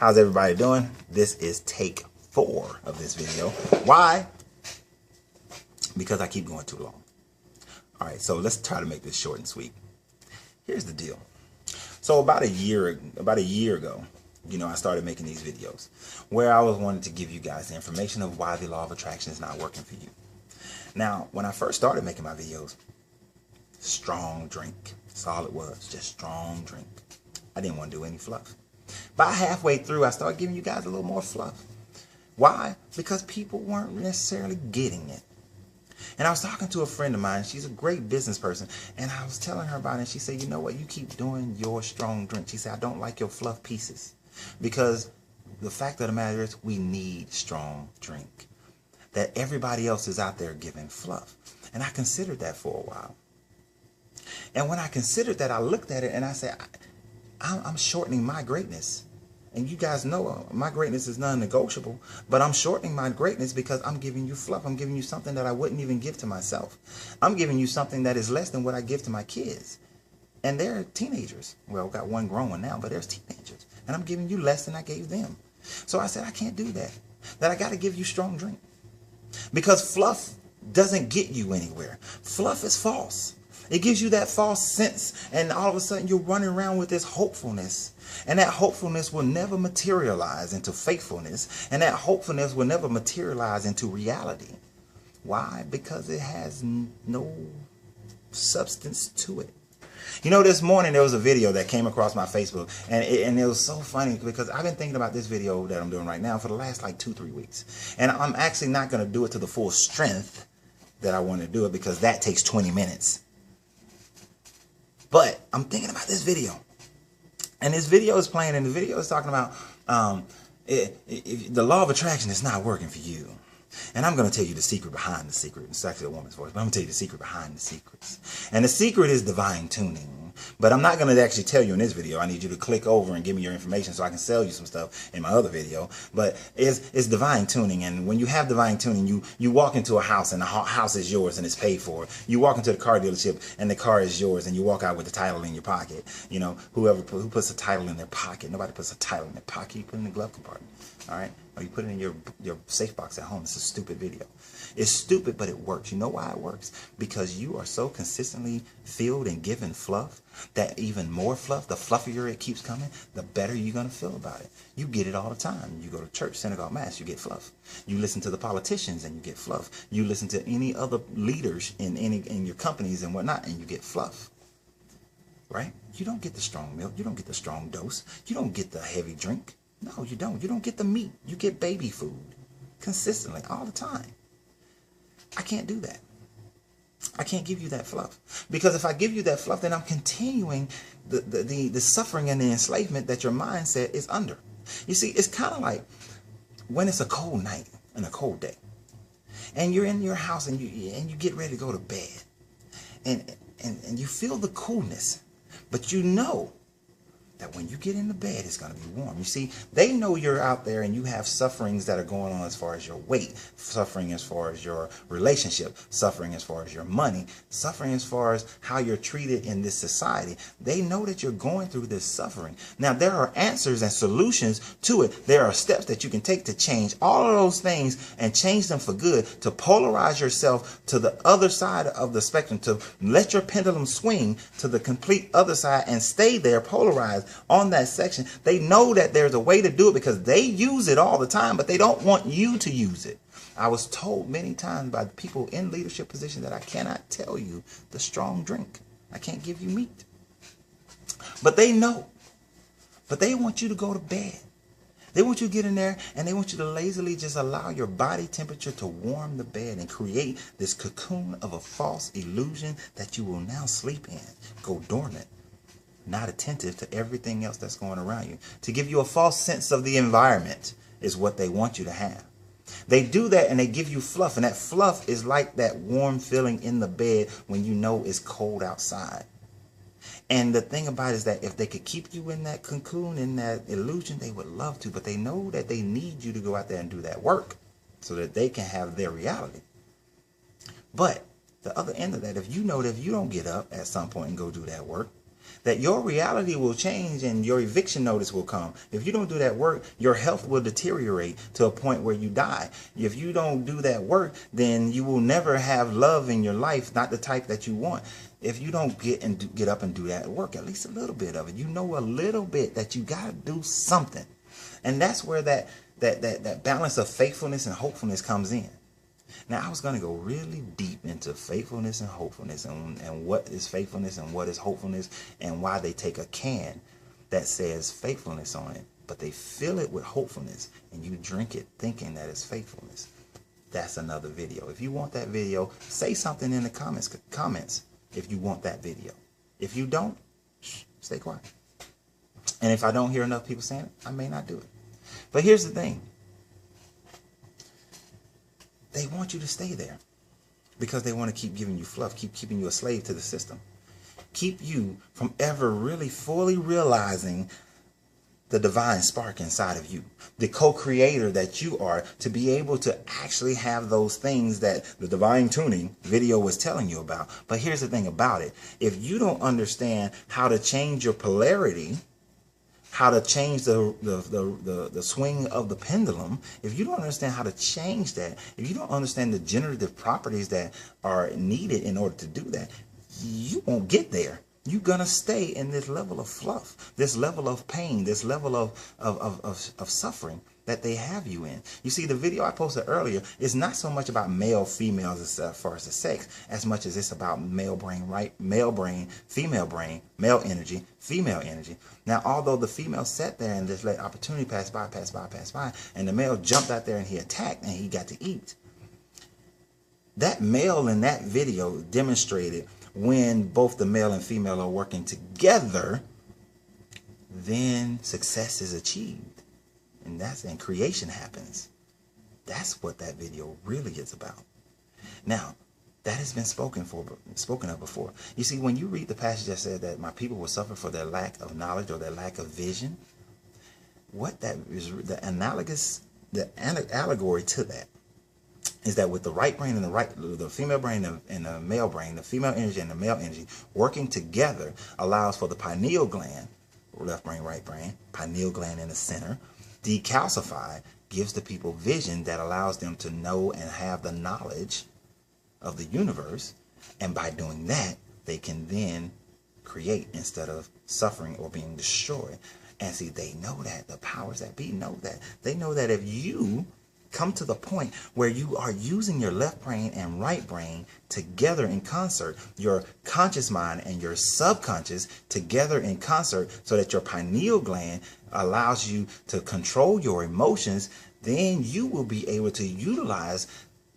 How's everybody doing? This is take 4 of this video. Why? Because I keep going too long. All right, so let's try to make this short and sweet. Here's the deal. So about a year ago, I started making these videos where I was wanting to give you guys the information of why the law of attraction is not working for you. Now, when I first started making my videos, strong drink. That's all it was, just strong drink. I didn't want to do any fluff. About halfway through, I started giving you guys a little more fluff. Why? Because people weren't necessarily getting it. And I was talking to a friend of mine. She's a great business person. And I was telling her about it. And she said, you know what? You keep doing your strong drink. She said, I don't like your fluff pieces. Because the fact of the matter is we need strong drink. That everybody else is out there giving fluff. And I considered that for a while. And when I considered that, I looked at it and I said, I'm shortening my greatness. And you guys know my greatness is non-negotiable, but I'm shortening my greatness because I'm giving you fluff. I'm giving you something that I wouldn't even give to myself. I'm giving you something that is less than what I give to my kids. And they're teenagers. Well, I've got one grown one now, but there's teenagers. And I'm giving you less than I gave them. So I said, I can't do that. That I got to give you strong drink. Because fluff doesn't get you anywhere. Fluff is false. It gives you that false sense, and all of a sudden you're running around with this hopefulness. And that hopefulness will never materialize into faithfulness. And that hopefulness will never materialize into reality. Why? Because it has no substance to it. This morning there was a video that came across my Facebook, and it was so funny because I've been thinking about this video that I'm doing right now for the last like 2-3 weeks. And I'm actually not going to do it to the full strength that I want to do it because that takes 20 minutes. But I'm thinking about this video. And this video is playing, and the video is talking about the law of attraction is not working for you. And I'm going to tell you the secret behind the secret. It's actually a woman's voice, but I'm going to tell you the secret behind the secrets. And the secret is divine tuning. But I'm not going to actually tell you in this video. I need you to click over and give me your information so I can sell you some stuff in my other video. But it's divine tuning. And when you have divine tuning, you walk into a house and the house is yours and it's paid for. You walk into the car dealership and the car is yours and you walk out with the title in your pocket. Who puts a title in their pocket? Nobody puts a title in their pocket. You put it in the glove compartment. All right? Or you put it in your safe box at home. It's a stupid video. It's stupid, but it works. You know why it works? Because you are so consistently filled and given fluff that even more fluff, the fluffier it keeps coming, the better you're going to feel about it. You get it all the time. You go to church, synagogue, mass, you get fluff. You listen to the politicians and you get fluff. You listen to any other leaders in your companies and whatnot and you get fluff. Right? You don't get the strong milk. You don't get the strong dose. You don't get the heavy drink. No, you don't. You don't get the meat. You get baby food consistently all the time. I can't do that. I can't give you that fluff. Because if I give you that fluff, then I'm continuing the suffering and the enslavement that your mindset is under. You see, it's kind of like when it's a cold night and a cold day. And you're in your house and you get ready to go to bed. And you feel the coolness. But you know that when you get into bed, it's going to be warm. You see, they know you're out there and you have sufferings that are going on as far as your weight, suffering as far as your relationship, suffering as far as your money, suffering as far as how you're treated in this society. They know that you're going through this suffering. Now, there are answers and solutions to it. There are steps that you can take to change all of those things and change them for good, to polarize yourself to the other side of the spectrum, to let your pendulum swing to the complete other side and stay there polarized on that section. They know that there's a way to do it because they use it all the time, but they don't want you to use it. I was told many times by people in leadership positions that I cannot tell you the strong drink. I can't give you meat. But they know. But they want you to go to bed. They want you to get in there and they want you to lazily just allow your body temperature to warm the bed and create this cocoon of a false illusion that you will now sleep in, go dormant, not attentive to everything else that's going around you. To give you a false sense of the environment is what they want you to have. They do that and they give you fluff. And that fluff is like that warm feeling in the bed when you know it's cold outside. And the thing about it is that if they could keep you in that cocoon, in that illusion, they would love to. But they know that they need you to go out there and do that work so that they can have their reality. But the other end of that, if you know that if you don't get up at some point and go do that work, that your reality will change and your eviction notice will come. If you don't do that work, your health will deteriorate to a point where you die. If you don't do that work, then you will never have love in your life, not the type that you want. If you don't get up and do that work, at least a little bit of it, you know a little bit that you got to do something. And that's where that balance of faithfulness and hopefulness comes in. Now, I was going to go really deep into faithfulness and hopefulness and what is faithfulness and what is hopefulness and why they take a can that says faithfulness on it, but they fill it with hopefulness and you drink it thinking that it's faithfulness. That's another video. If you want that video, say something in the comments if you want that video. If you don't, stay quiet. And if I don't hear enough people saying it, I may not do it. But here's the thing. They want you to stay there because they want to keep giving you fluff, keep keeping you a slave to the system, keep you from ever really fully realizing the divine spark inside of you, the co-creator that you are, to be able to actually have those things that the divine tuning video was telling you about. But here's the thing about it. If you don't understand how to change your polarity, how to change the swing of the pendulum, if you don't understand how to change that, if you don't understand the generative properties that are needed in order to do that, you won't get there. You're going to stay in this level of fluff, this level of pain, this level of suffering that they have you in. You see, the video I posted earlier is not so much about male, females as far as the sex, as much as it's about male brain, male brain, male energy, female energy. Now, although the female sat there and just let opportunity pass by, and the male jumped out there and he attacked and he got to eat. That male in that video demonstrated when both the male and female are working together, then success is achieved. And creation happens. That's what that video really is about. Now, that has been spoken of before. You see, when you read the passage that said that my people will suffer for their lack of knowledge or their lack of vision, what that is, the allegory to that is that with the right brain and the female brain and the male brain, the female energy and the male energy working together allows for the pineal gland, left brain, right brain, pineal gland in the center, decalcify, gives the people vision that allows them to know and have the knowledge of the universe. And by doing that, they can then create instead of suffering or being destroyed. And see, they know that. The powers that be know that. They know that if you come to the point where you are using your left brain and right brain together in concert, your conscious mind and your subconscious together in concert, so that your pineal gland allows you to control your emotions, then you will be able to utilize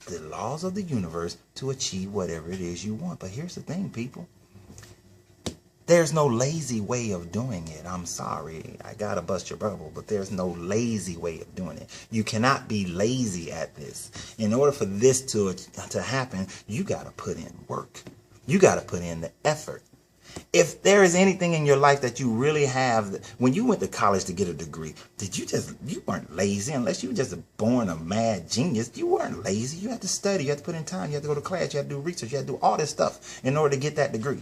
the laws of the universe to achieve whatever it is you want. But here's the thing, people. There's no lazy way of doing it. I'm sorry. I gotta bust your bubble, but there's no lazy way of doing it. You cannot be lazy at this. In order for this to happen, you gotta put in work. You gotta put in the effort. If there is anything in your life that you really have, when you went to college to get a degree, you weren't lazy unless you were just born a mad genius. You weren't lazy. You had to study. You had to put in time. You had to go to class. You had to do research. You had to do all this stuff in order to get that degree.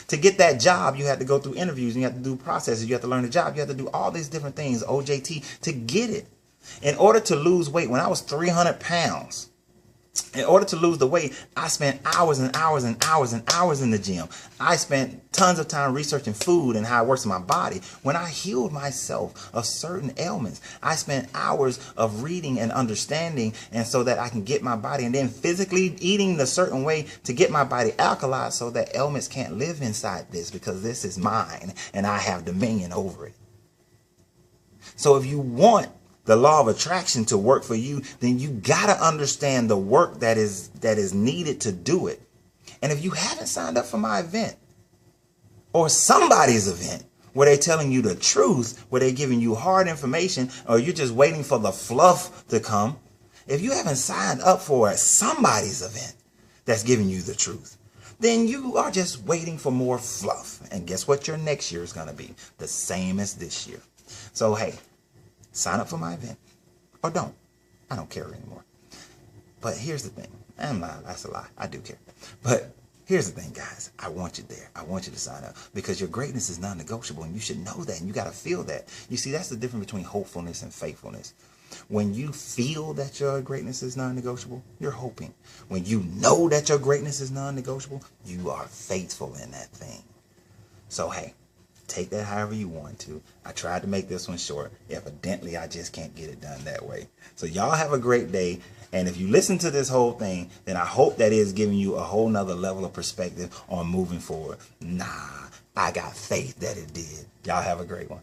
To get that job, you had to go through interviews and you had to do processes. You had to learn the job. You had to do all these different things, OJT, to get it. In order to lose weight, when I was 300 pounds, in order to lose the weight, I spent hours and hours and hours and hours in the gym. I spent tons of time researching food and how it works in my body. When I healed myself of certain ailments, I spent hours of reading and understanding, and so that I can get my body, and then physically eating a certain way to get my body alkalized so that ailments can't live inside this, because this is mine and I have dominion over it. So if you want the law of attraction to work for you, then you gotta understand the work that is needed to do it. And if you haven't signed up for my event or somebody's event where they're telling you the truth, where they're giving you hard information, or you're just waiting for the fluff to come, if you haven't signed up for somebody's event that's giving you the truth, then you are just waiting for more fluff. And guess what your next year is gonna be? The same as this year. So hey, sign up for my event or don't. I don't care anymore. But here's the thing. I'm lying. That's a lie. I do care. But Here's the thing, guys. I want you there. I want you to sign up because your greatness is non-negotiable, and you should know that, and you got to feel that. You see, that's the difference between hopefulness and faithfulness. When you feel that your greatness is non-negotiable, you're hoping. When you know that your greatness is non-negotiable, you are faithful in that thing. So, hey, take that however you want to. I tried to make this one short. Evidently, I just can't get it done that way. So y'all have a great day. And if you listen to this whole thing, then I hope that is giving you a whole nother level of perspective on moving forward. Nah, I got faith that it did. Y'all have a great one.